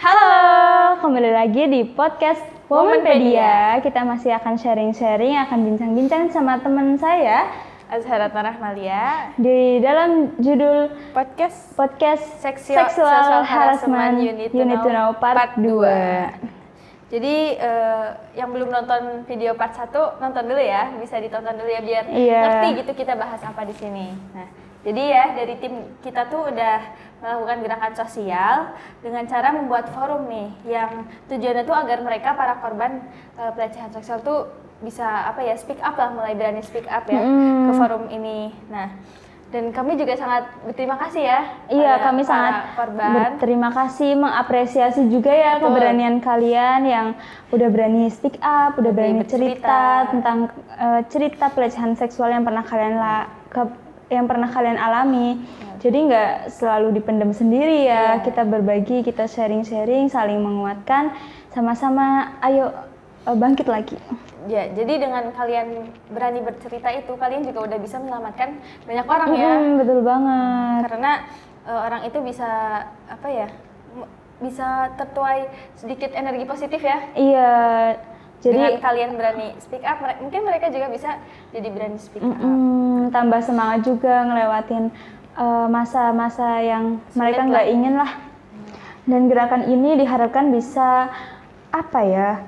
Halo, kembali lagi di podcast Womanpedia. Kita masih akan sharing-sharing, akan bincang-bincang sama teman saya, Azharatan Rahmalia, di dalam judul podcast Sexual Harassment You Need to Know Part 2. Jadi yang belum nonton video part 1 nonton dulu ya, bisa ditonton dulu ya biar ngerti gitu kita bahas apa di sini. Nah, jadi ya dari tim kita tuh udah melakukan gerakan sosial dengan cara membuat forum nih yang tujuannya tuh agar mereka para korban pelecehan seksual tuh bisa speak up lah, mulai berani speak up ya ke forum ini. Nah, dan kami juga sangat berterima kasih ya. Iya, kami sangat berterima kasih, mengapresiasi juga ya keberanian kalian yang udah berani speak up, udah berani cerita tentang cerita pelecehan seksual yang pernah kalian alami. Jadi nggak selalu dipendam sendiri ya. Kita berbagi, kita sharing-sharing, saling menguatkan, sama-sama ayo bangkit lagi. Ya, jadi dengan kalian berani bercerita itu, kalian juga udah bisa menyelamatkan banyak orang ya. Betul banget. Karena orang itu bisa bisa tertuai sedikit energi positif ya. Iya. Jadi dengan kalian berani speak up, mungkin mereka juga bisa jadi berani speak up. Tambah semangat juga ngelewatin masa-masa yang mereka nggak ingin lah. Dan gerakan ini diharapkan bisa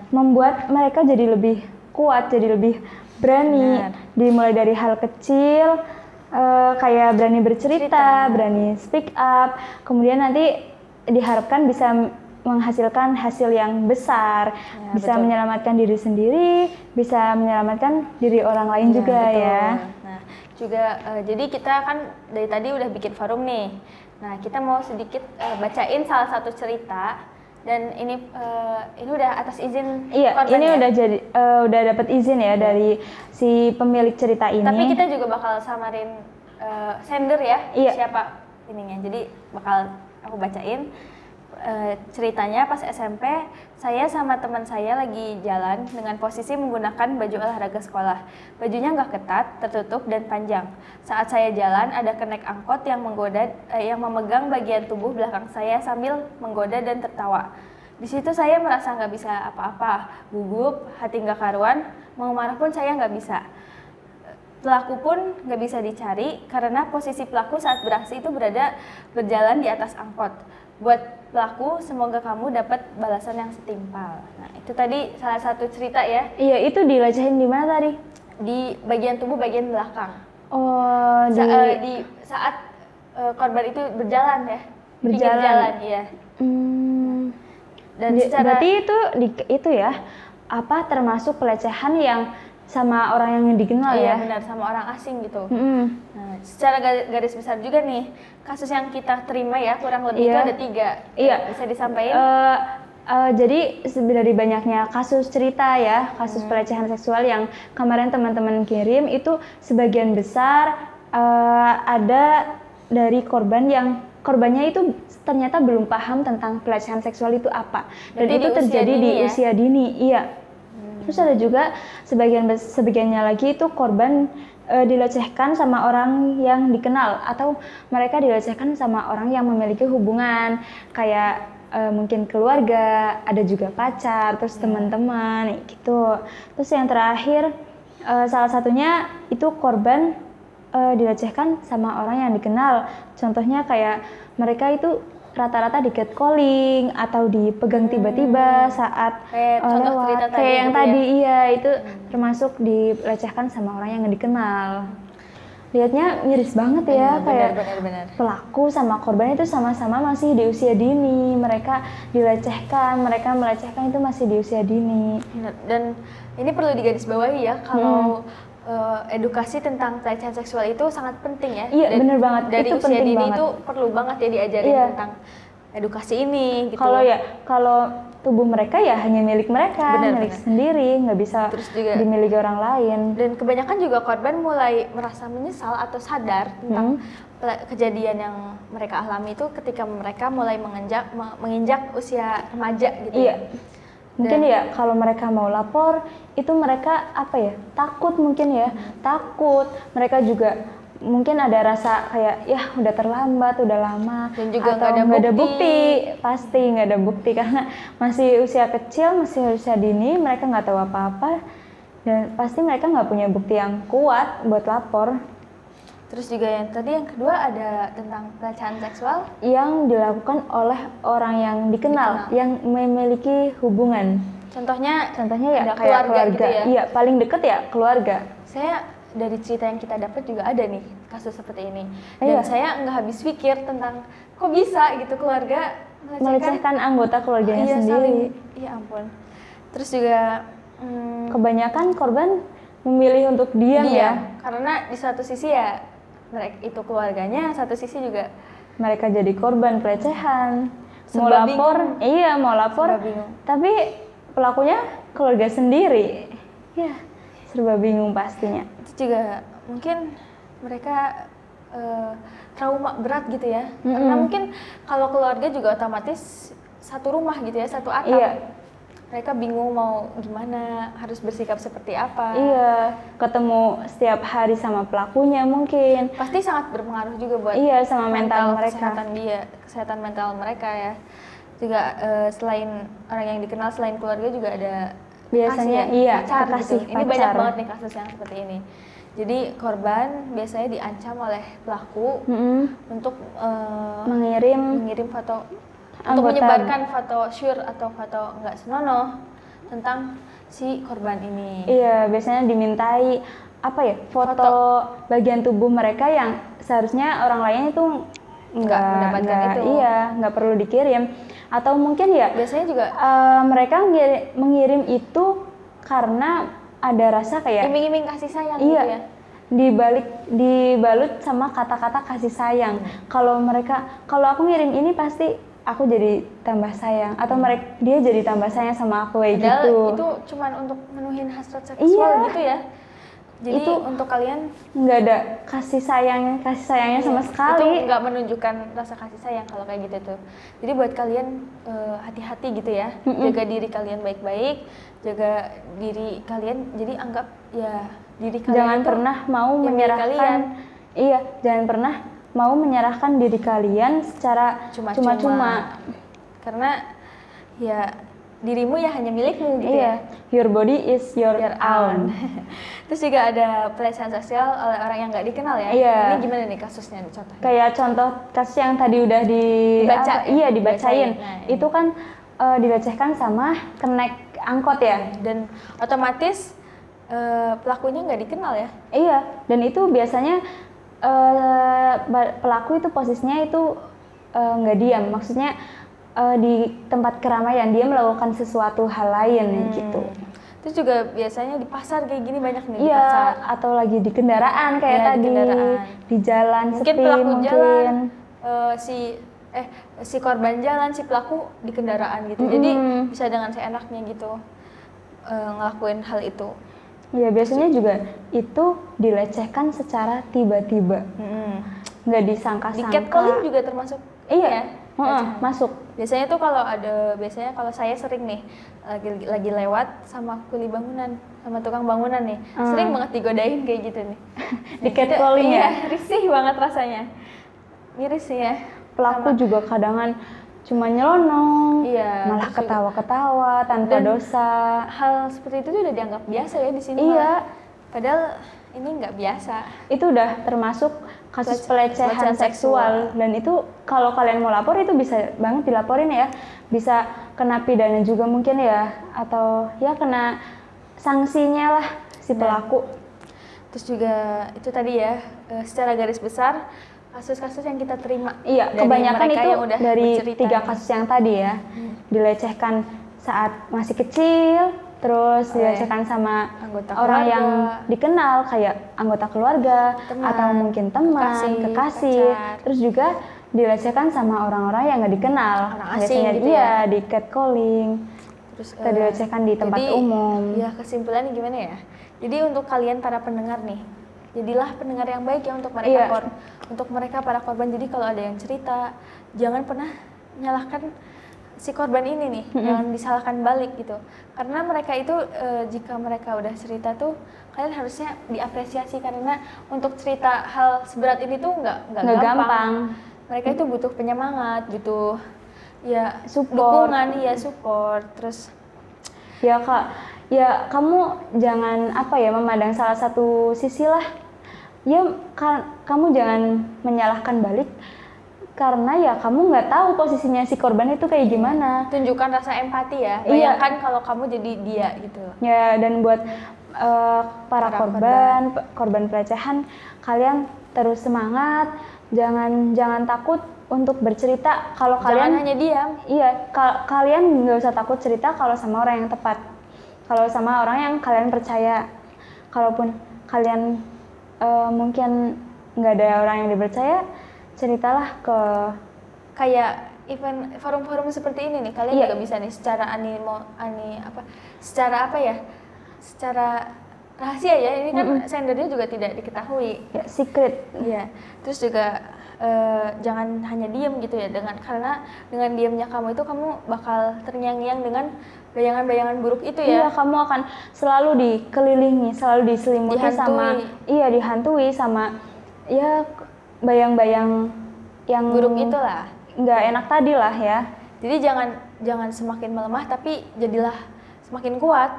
membuat mereka jadi lebih kuat, jadi lebih berani. Dimulai dari hal kecil, kayak berani bercerita, berani speak up, kemudian nanti diharapkan bisa menghasilkan hasil yang besar, bisa menyelamatkan diri sendiri, bisa menyelamatkan diri orang lain juga ya. Nah, juga jadi kita kan dari tadi udah bikin forum nih. Nah, kita mau sedikit bacain salah satu cerita. Dan ini udah atas izin korban. Ini udah dapat izin ya dari si pemilik cerita ini. Tapi kita juga bakal samarin sender ya, siapa ininya. Jadi bakal aku bacain ceritanya. Pas SMP, saya sama teman saya lagi jalan dengan posisi menggunakan baju olahraga sekolah. Bajunya nggak ketat, tertutup dan panjang. Saat saya jalan, ada kenek angkot yang memegang bagian tubuh belakang saya sambil menggoda dan tertawa. Di situ saya merasa nggak bisa apa-apa, gugup, hati nggak karuan, mau marah pun saya nggak bisa. Pelaku pun nggak bisa dicari karena posisi pelaku saat beraksi itu berjalan di atas angkot. Buat pelaku, semoga kamu dapat balasan yang setimpal. Nah, itu tadi salah satu cerita ya. Iya, itu dilecehin di mana tadi? Di bagian tubuh bagian belakang. Oh, di saat korban itu berjalan ya. Berjalan ya. Dan berarti itu ya, termasuk pelecehan yang sama orang yang dikenal ya? Iya benar, sama orang asing gitu. Nah, secara garis besar juga nih, kasus yang kita terima ya kurang lebih itu ada 3. Iya. Bisa disampaikan? Jadi dari banyaknya kasus cerita ya, kasus pelecehan seksual yang kemarin teman-teman kirim itu sebagian besar ada dari korbannya itu ternyata belum paham tentang pelecehan seksual itu apa. Dan itu terjadi di usia dini. Iya. Terus ada juga sebagiannya lagi itu korban dilecehkan sama orang yang dikenal atau mereka dilecehkan sama orang yang memiliki hubungan kayak mungkin keluarga, ada juga pacar, terus teman-teman gitu. Terus yang terakhir salah satunya itu korban dilecehkan sama orang yang dikenal. Contohnya kayak mereka itu rata-rata di catcalling atau dipegang tiba-tiba saat lewat. Kayak yang tadi itu termasuk dilecehkan sama orang yang nggak dikenal. Lihatnya miris banget ya, benar. Pelaku sama korban itu sama-sama masih di usia dini. Mereka mereka melecehkan itu masih di usia dini. Dan ini perlu digarisbawahi ya, kalau edukasi tentang pelecehan seksual itu sangat penting ya. Iya, benar banget. Dari itu usia dini banget. itu perlu banget ya diajarin tentang edukasi ini gitu. Kalau tubuh mereka ya hanya milik mereka, milik sendiri, nggak bisa dimiliki orang lain. Dan kebanyakan juga korban mulai merasa menyesal atau sadar tentang kejadian yang mereka alami itu ketika mereka mulai menginjak usia remaja gitu. Iya. Mungkin ya kalau mereka mau lapor itu mereka takut mungkin ya, takut. Mereka juga mungkin ada rasa kayak ya udah terlambat, udah lama, dan juga atau nggak ada bukti, pasti nggak ada bukti karena masih usia kecil, masih usia dini, mereka nggak tahu apa-apa dan pasti mereka nggak punya bukti yang kuat buat lapor. Terus juga yang tadi yang kedua ada tentang pelecehan seksual yang dilakukan oleh orang yang dikenal. Yang memiliki hubungan. Contohnya ya kayak keluarga gitu ya? Iya, paling deket ya keluarga. Saya dari cerita yang kita dapat juga ada nih kasus seperti ini. Dan saya nggak habis pikir tentang kok bisa gitu keluarga melecehkan anggota keluarganya sendiri. Iya ampun. Terus juga kebanyakan korban memilih untuk diam ya. Karena di satu sisi ya mereka itu keluarganya, satu sisi juga mereka jadi korban pelecehan. Mau lapor, mau lapor, tapi pelakunya keluarga sendiri. Ya, serba bingung pastinya. Itu juga mungkin mereka trauma berat gitu ya. Karena mungkin kalau keluarga juga otomatis satu rumah gitu ya, satu atap. Iya. Mereka bingung mau gimana, harus bersikap seperti apa. Iya, ketemu setiap hari sama pelakunya mungkin. Pasti sangat berpengaruh juga buat sama mental mereka. Kesehatan mental mereka ya. Juga selain orang yang dikenal, selain keluarga juga ada biasanya pacar gitu. Ini banyak banget nih kasus yang seperti ini. Jadi korban biasanya diancam oleh pelaku untuk mengirim foto, untuk menyebarkan foto syur atau foto nggak senonoh tentang si korban ini. Iya, biasanya dimintai foto bagian tubuh mereka yang seharusnya orang lain itu nggak mendapatkan itu. Iya, nggak perlu dikirim. Atau mungkin ya biasanya juga mereka mengirim itu karena ada rasa kayak iming-iming kasih sayang gitu ya. Dibalut sama kata-kata kasih sayang. Kalau aku ngirim ini pasti aku jadi tambah sayang atau dia jadi tambah sayang sama aku kayak gitu. Itu cuman untuk menuhin hasrat seksual gitu ya. Jadi itu untuk kalian nggak ada kasih sayangnya sama sekali. Itu nggak menunjukkan rasa kasih sayang kalau kayak gitu tuh. Jadi buat kalian hati-hati gitu ya. Jaga diri kalian baik-baik, jaga diri kalian. Jadi anggap ya diri kalian. Jangan pernah mau menyerahkan. Iya, jangan pernah mau menyerahkan diri kalian secara cuma-cuma. Karena ya dirimu ya hanya milikmu gitu ya. Your body is your own. Terus juga ada pelecehan seksual oleh orang yang nggak dikenal ya. Ini gimana nih kasusnya contohnya? Kayak contoh kasus yang tadi udah dibacain. Nah, itu kan dilecehkan sama kenek angkot ya. Dan otomatis pelakunya nggak dikenal ya. Iya, dan itu biasanya pelaku itu posisinya itu nggak diam, maksudnya di tempat keramaian dia melakukan sesuatu hal lain gitu. Terus juga biasanya di pasar kayak gini banyak nih. Di pasar atau lagi di kendaraan kayak tadi di jalan mungkin sepi, pelaku jalan si korban jalan, si pelaku di kendaraan gitu. Jadi bisa dengan seenaknya gitu ngelakuin hal itu. Ya biasanya juga itu dilecehkan secara tiba-tiba, nggak disangka-sangka. Di catcalling juga termasuk. Iya, masuk. Biasanya tuh kalau saya sering nih lagi lewat sama kuli bangunan, sama tukang bangunan nih, sering banget digodain kayak gitu nih. Di catcalling ya? Risih banget rasanya, miris sih ya. Pelaku juga kadangan cuma nyelonong, malah ketawa-ketawa tanpa dosa. Hal seperti itu tuh udah dianggap biasa ya di sini. Iya. Padahal ini nggak biasa. Itu udah termasuk kasus pelecehan seksual. Dan itu kalau kalian mau lapor itu bisa banget dilaporin ya. Bisa kena pidana juga mungkin ya, atau ya kena sanksinya lah si pelaku. Terus juga itu tadi ya, secara garis besar kasus-kasus yang kita terima. Iya, kebanyakan itu dari 3 kasus yang tadi ya. Dilecehkan saat masih kecil, terus dilecehkan sama anggota orang keluarga, yang dikenal kayak anggota keluarga, atau mungkin teman, kekasih. Terus juga dilecehkan sama orang-orang yang nggak dikenal. Orang asing gitu ya. Di catcalling. Terus dilecehkan di tempat umum. Ya kesimpulannya gimana ya? Jadi untuk kalian para pendengar nih, jadilah pendengar yang baik ya untuk mereka untuk mereka para korban. Jadi kalau ada yang cerita, jangan pernah nyalahkan si korban ini nih, jangan disalahkan balik gitu. Karena mereka itu jika mereka udah cerita tuh kalian harusnya diapresiasi, karena untuk cerita hal seberat ini tuh nggak gampang. Mereka itu butuh penyemangat, butuh ya support. Dukungan, ya support. Terus ya Kak, ya kamu jangan memandang salah satu sisi lah. Ya kamu jangan menyalahkan balik, karena ya kamu nggak tahu posisinya si korban itu kayak gimana. Tunjukkan rasa empati ya. Bayangkan kalau kamu jadi dia gitu. Ya, dan buat para korban pelecehan, kalian terus semangat, jangan takut untuk bercerita. Kalau kalian hanya diam. Iya, kalian nggak usah takut cerita kalau sama orang yang tepat, kalau sama orang yang kalian percaya. Kalaupun kalian mungkin nggak ada orang yang dipercaya, ceritalah ke kayak event forum-forum seperti ini nih. Kalian juga bisa nih secara secara rahasia ya. Ini kan sendernya juga tidak diketahui. Ya, secret. Iya. Terus juga jangan hanya diam gitu ya, karena dengan diamnya kamu itu kamu bakal terngiang-ngiang dengan bayangan-bayangan buruk itu ya. Iya, kamu akan selalu dikelilingi, selalu diselimuti dihantui sama ya bayang-bayang yang buruk itulah, nggak enak tadi lah ya. Jadi jangan semakin melemah, tapi jadilah semakin kuat,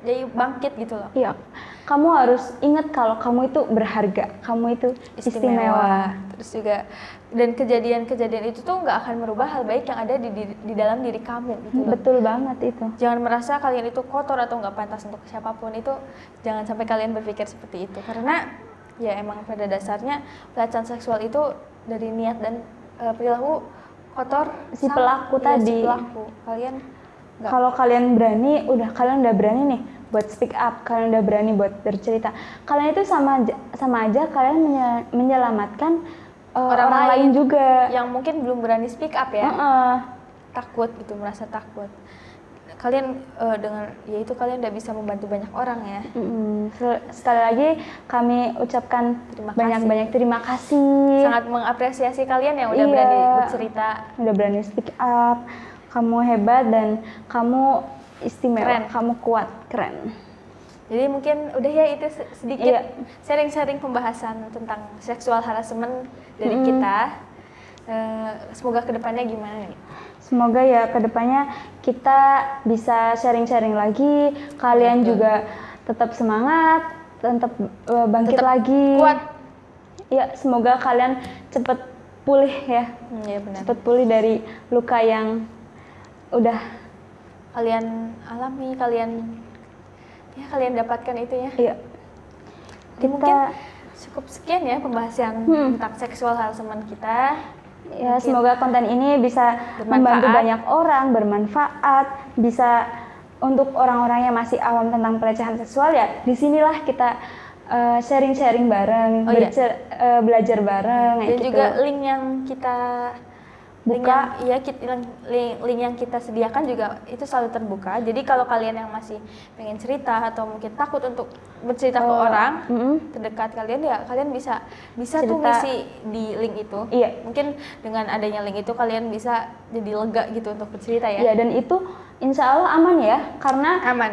jadi bangkit gitu loh. Iya, kamu harus ingat kalau kamu itu berharga, kamu itu istimewa. Terus juga, dan kejadian-kejadian itu tuh nggak akan merubah hal baik yang ada di dalam diri kamu gitu loh. Betul banget itu. Jangan merasa kalian itu kotor atau nggak pantas untuk siapapun, itu jangan sampai kalian berpikir seperti itu. Karena ya emang pada dasarnya pelecehan seksual itu dari niat dan perilaku kotor si pelaku tadi. Kalau kalian kalian udah berani nih buat speak up, kalian udah berani buat bercerita, kalian itu sama aja kalian menyelamatkan orang lain juga yang mungkin belum berani speak up ya. Takut gitu, merasa takut. Kalian kalian udah bisa membantu banyak orang ya. Sekali lagi kami ucapkan banyak terima kasih. Sangat mengapresiasi kalian yang udah berani bercerita, udah berani speak up. Kamu hebat dan kamu istimewa, keren. Kamu kuat, keren. Jadi mungkin udah ya, itu sedikit sharing-sharing pembahasan tentang seksual harassment dari kita. Semoga kedepannya gimana nih? Semoga ya kedepannya kita bisa sharing-sharing lagi. Kalian juga tetap semangat, tetap bangkit lagi. Kuat. Ya, semoga kalian cepat pulih ya. Iya benar. Cepat pulih dari luka yang udah kalian alami, kalian dapatkan itu ya. Iya. Mungkin cukup sekian ya pembahasan tentang seksual harassment kita. Ya, semoga konten ini bisa membantu banyak orang, bermanfaat, bisa untuk orang-orang yang masih awam tentang pelecehan seksual ya. Disinilah kita sharing-sharing bareng, belajar bareng. Dan gitu. juga link yang kita buka, link yang kita sediakan juga itu selalu terbuka. Jadi kalau kalian yang masih pengen cerita atau mungkin takut untuk bercerita ke orang terdekat kalian, ya kalian bisa tuh ngisi di link itu. Iya. Mungkin dengan adanya link itu kalian bisa jadi lega gitu untuk bercerita ya. Iya, dan itu insya Allah aman ya, karena karena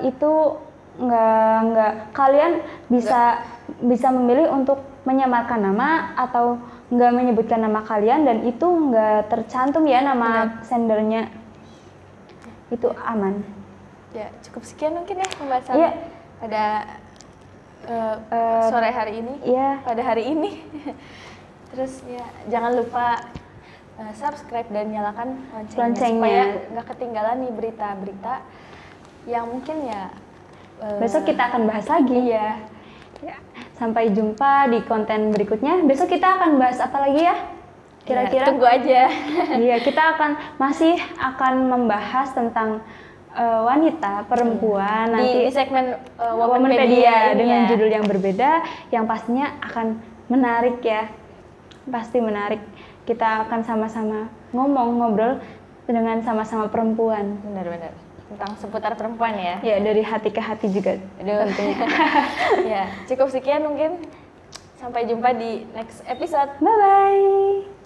itu nggak kalian bisa memilih untuk menyamarkan nama atau nggak menyebutkan nama kalian, dan itu nggak tercantum ya nama sendernya. Itu aman. Ya, cukup sekian mungkin ya pembahasan pada sore hari ini. Iya. Pada hari ini. Terus ya jangan lupa subscribe dan nyalakan loncengnya supaya nggak ketinggalan nih berita-berita yang mungkin ya besok kita akan bahas lagi ya. Sampai jumpa di konten berikutnya. Besok kita akan bahas apa lagi ya? Kira-kira? Tunggu aja. Iya, kita masih akan membahas tentang wanita, perempuan nanti di segmen Womanpedia dengan judul yang berbeda, yang pastinya akan menarik ya. Pasti menarik. Kita akan sama-sama ngobrol dengan sama-sama perempuan. Benar-benar. Tentang seputar perempuan ya. Ya, dari hati ke hati juga tentunya. Ya, cukup sekian mungkin. Sampai jumpa di next episode. Bye bye.